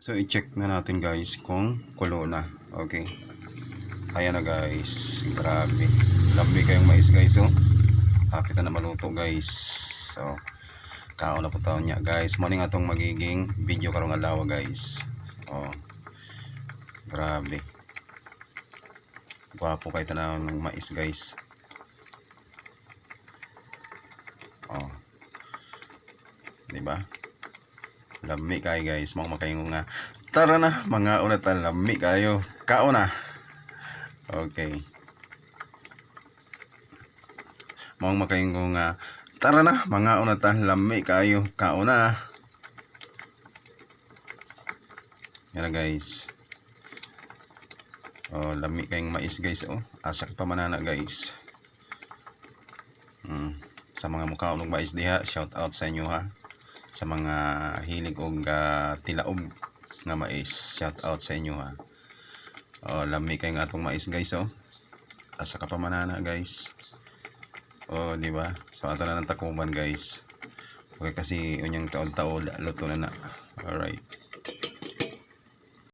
So i-check na natin guys kung kulo na. Okay. Ayan na guys. Grabe. Lambi kayong mais guys oh. Hapit na maluto guys. So kaon na po taon niya guys. Morning atong magiging video karong adlaw guys. So grabe. Gwapo kay tanaw ng mais guys. Oh. Diba? Lami kayo guys, mga makayong nga. Tara na, mga unatan, lami kayo. Kao na. Okay. Mga makayong nga. Tara na, mga unatan, lami kayo. Kao na. Yan na guys. Oh, lami kayong mais guys. Oh, asak pa manana guys. Sa mga mukha ng mais diha, shout out sa inyo ha. Sa mga hilig og tilaog nga mais, shout out sa inyo ha. Oh, lami kay nga atong mais guys oh. Asa ka pa manana guys. Oh, di ba? So ato na ng takuban guys. Okay kasi unyang taon-taon luto na na. All right.